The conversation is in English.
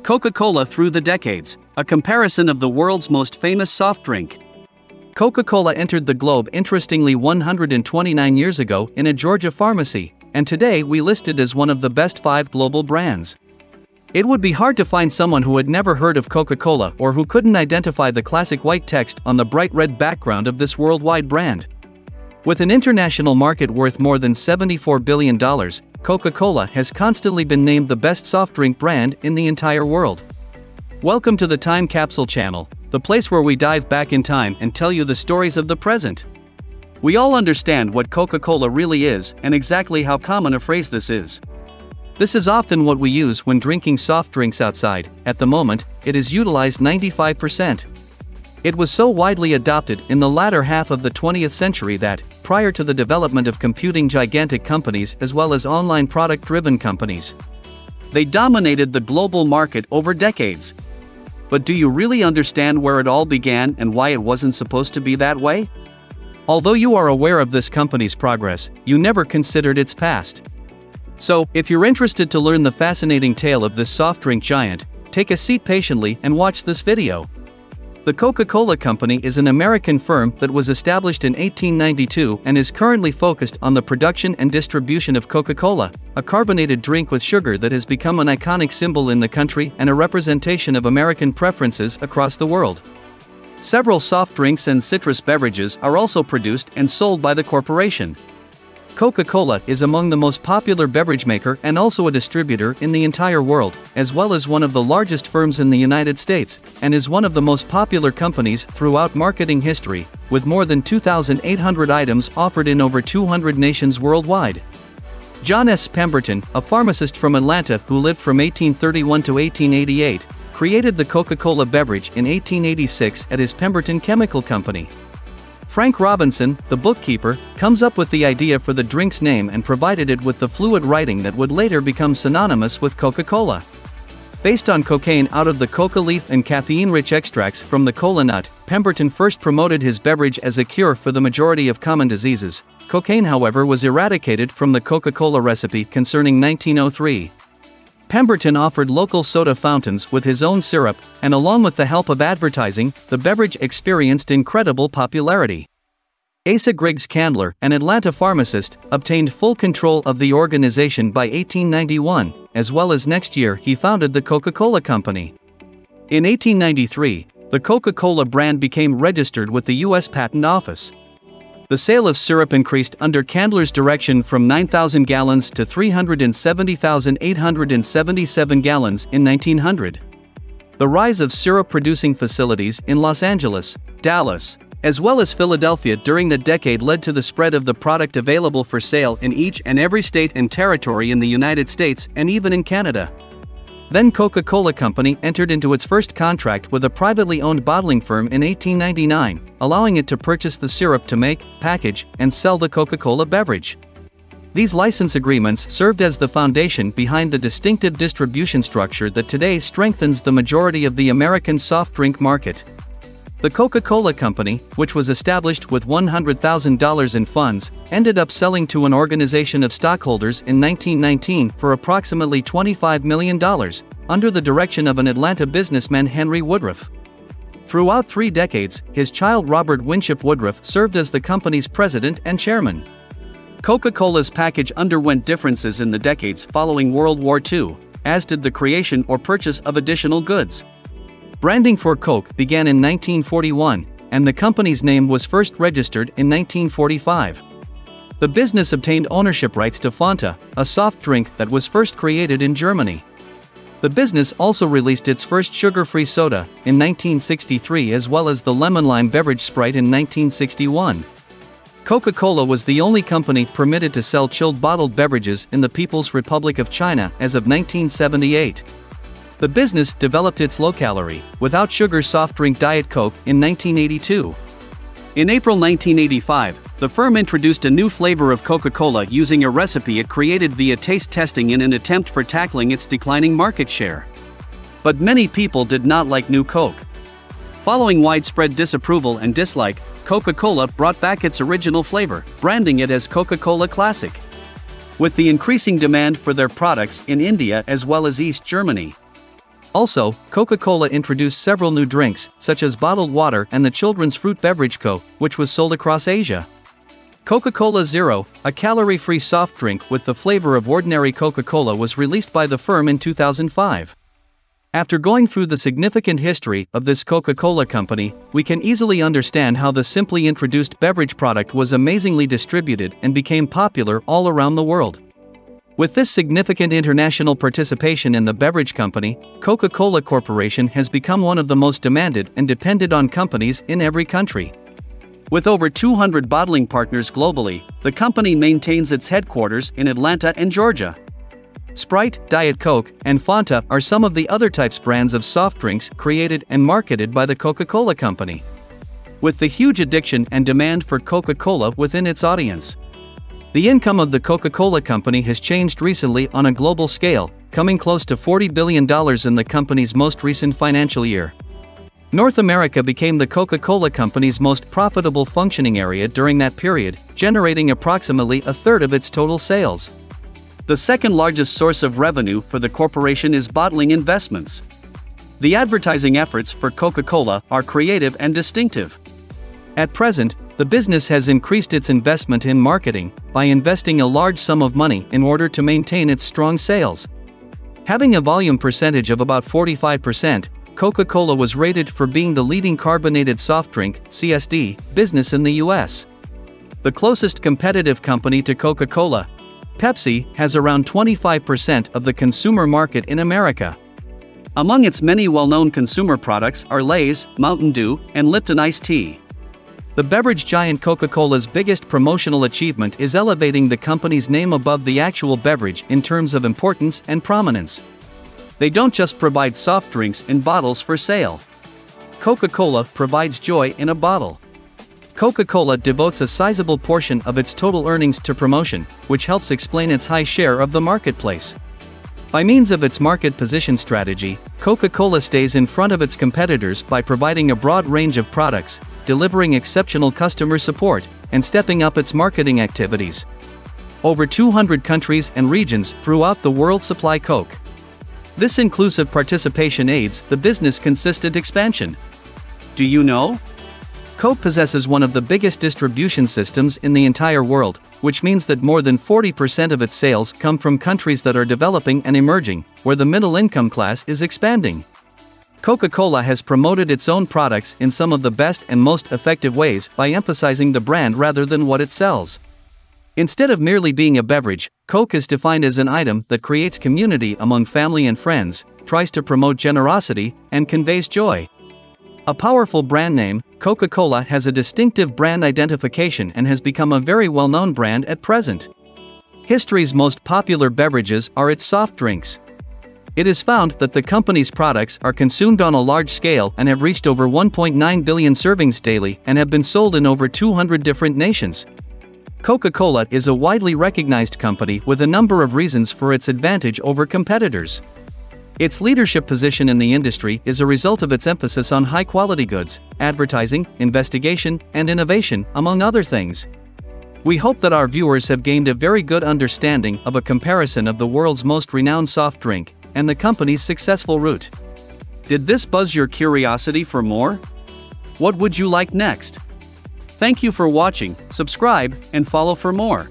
Coca-Cola through the decades, a comparison of the world's most famous soft drink. Coca-Cola entered the globe interestingly 129 years ago in a Georgia pharmacy, and today we list it as one of the best 5 global brands. It would be hard to find someone who had never heard of Coca-Cola or who couldn't identify the classic white text on the bright red background of this worldwide brand. With an international market worth more than $74 billion, Coca-Cola has constantly been named the best soft drink brand in the entire world. Welcome to the Time Capsule channel, the place where we dive back in time and tell you the stories of the present. We all understand what Coca-Cola really is and exactly how common a phrase this is. This is often what we use when drinking soft drinks outside. At the moment, it is utilized 95%. It was so widely adopted in the latter half of the 20th century that, prior to the development of computing gigantic companies as well as online product-driven companies, they dominated the global market over decades. But do you really understand where it all began and why it wasn't supposed to be that way? Although you are aware of this company's progress, you never considered its past. So, if you're interested to learn the fascinating tale of this soft drink giant, take a seat patiently and watch this video. The Coca-Cola Company is an American firm that was established in 1892 and is currently focused on the production and distribution of Coca-Cola, a carbonated drink with sugar that has become an iconic symbol in the country and a representation of American preferences across the world. Several soft drinks and citrus beverages are also produced and sold by the corporation. Coca-Cola is among the most popular beverage maker and also a distributor in the entire world, as well as one of the largest firms in the United States, and is one of the most popular companies throughout marketing history, with more than 2,800 items offered in over 200 nations worldwide. John S. Pemberton, a pharmacist from Atlanta who lived from 1831 to 1888, created the Coca-Cola beverage in 1886 at his Pemberton Chemical Company. Frank Robinson, the bookkeeper, comes up with the idea for the drink's name and provided it with the fluid writing that would later become synonymous with Coca-Cola. Based on cocaine out of the coca leaf and caffeine-rich extracts from the cola nut, Pemberton first promoted his beverage as a cure for the majority of common diseases. Cocaine, however, was eradicated from the Coca-Cola recipe concerning 1903. Pemberton offered local soda fountains with his own syrup, and along with the help of advertising, the beverage experienced incredible popularity. Asa Griggs Candler, an Atlanta pharmacist, obtained full control of the organization by 1891, as well as next year he founded the Coca-Cola Company. In 1893, the Coca-Cola brand became registered with the U.S. Patent Office. The sale of syrup increased under Candler's direction from 9,000 gallons to 370,877 gallons in 1900. The rise of syrup-producing facilities in Los Angeles, Dallas, as well as Philadelphia during the decade led to the spread of the product available for sale in each and every state and territory in the United States and even in Canada. Then Coca-Cola Company entered into its first contract with a privately owned bottling firm in 1899, allowing it to purchase the syrup to make, package, and sell the Coca-Cola beverage. These license agreements served as the foundation behind the distinctive distribution structure that today strengthens the majority of the American soft drink market. The Coca-Cola Company, which was established with $100,000 in funds, ended up selling to an organization of stockholders in 1919 for approximately $25 million, under the direction of an Atlanta businessman Henry Woodruff. Throughout 3 decades, his child Robert Winship Woodruff served as the company's president and chairman. Coca-Cola's package underwent differences in the decades following World War II, as did the creation or purchase of additional goods. Branding for Coke began in 1941, and the company's name was first registered in 1945. The business obtained ownership rights to Fanta, a soft drink that was first created in Germany. The business also released its first sugar-free soda in 1963 as well as the lemon-lime beverage SPRITE in 1961. Coca-Cola was the only company permitted to sell chilled bottled beverages in the People's Republic of China as of 1978. The business developed its low-calorie, without sugar soft drink Diet Coke in 1982. In April 1985, the firm introduced a new flavor of Coca-Cola using a recipe it created via taste testing in an attempt for tackling its declining market share. But many people did not like new Coke. Following widespread disapproval and dislike, Coca-Cola brought back its original flavor, branding it as Coca-Cola Classic. With the increasing demand for their products in India as well as East Germany, Also, Coca-Cola introduced several new drinks, such as bottled water and the children's fruit beverage Co., which was sold across Asia. Coca-Cola Zero, a calorie-free soft drink with the flavor of ordinary Coca-Cola, was released by the firm in 2005. After going through the significant history of this Coca-Cola company, we can easily understand how the simply introduced beverage product was amazingly distributed and became popular all around the world. With this significant international participation in the beverage company, Coca-Cola Corporation has become one of the most demanded and depended on companies in every country. With over 200 bottling partners globally, the company maintains its headquarters in Atlanta and Georgia. Sprite, Diet Coke, and Fanta are some of the other types brands of soft drinks created and marketed by the Coca-Cola Company. With the huge addiction and demand for Coca-Cola within its audience, the income of the Coca-Cola Company has changed recently on a global scale, coming close to $40 billion in the company's most recent financial year. North America became the Coca-Cola Company's most profitable functioning area during that period, generating approximately a third of its total sales. The second largest source of revenue for the corporation is bottling investments. The advertising efforts for Coca-Cola are creative and distinctive. At present, the business has increased its investment in marketing by investing a large sum of money in order to maintain its strong sales. Having a volume percentage of about 45%, Coca-Cola was rated for being the leading carbonated soft drink (CSD) business in the US. The closest competitive company to Coca-Cola, Pepsi, has around 25% of the consumer market in America. Among its many well-known consumer products are Lay's, Mountain Dew, and Lipton iced tea. The beverage giant Coca-Cola's biggest promotional achievement is elevating the company's name above the actual beverage in terms of importance and prominence. They don't just provide soft drinks in bottles for sale. Coca-Cola provides joy in a bottle. Coca-Cola devotes a sizable portion of its total earnings to promotion, which helps explain its high share of the marketplace. By means of its market position strategy, Coca-Cola stays in front of its competitors by providing a broad range of products, delivering exceptional customer support, and stepping up its marketing activities. Over 200 countries and regions throughout the world supply Coke. This inclusive participation aids the business' consistent expansion. Do you know? Coke possesses one of the biggest distribution systems in the entire world, which means that more than 40% of its sales come from countries that are developing and emerging, where the middle income class is expanding. Coca-Cola has promoted its own products in some of the best and most effective ways by emphasizing the brand rather than what it sells. Instead of merely being a beverage, Coke is defined as an item that creates community among family and friends, tries to promote generosity, and conveys joy. A powerful brand name, Coca-Cola has a distinctive brand identification and has become a very well-known brand at present. History's most popular beverages are its soft drinks. It is found that the company's products are consumed on a large scale and have reached over 1.9 billion servings daily and have been sold in over 200 different nations. Coca-Cola is a widely recognized company with a number of reasons for its advantage over competitors. Its leadership position in the industry is a result of its emphasis on high-quality goods, advertising, investigation, and innovation, among other things. We hope that our viewers have gained a very good understanding of a comparison of the world's most renowned soft drink and the company's successful route. Did this buzz your curiosity for more? What would you like next? Thank you for watching, subscribe, and follow for more.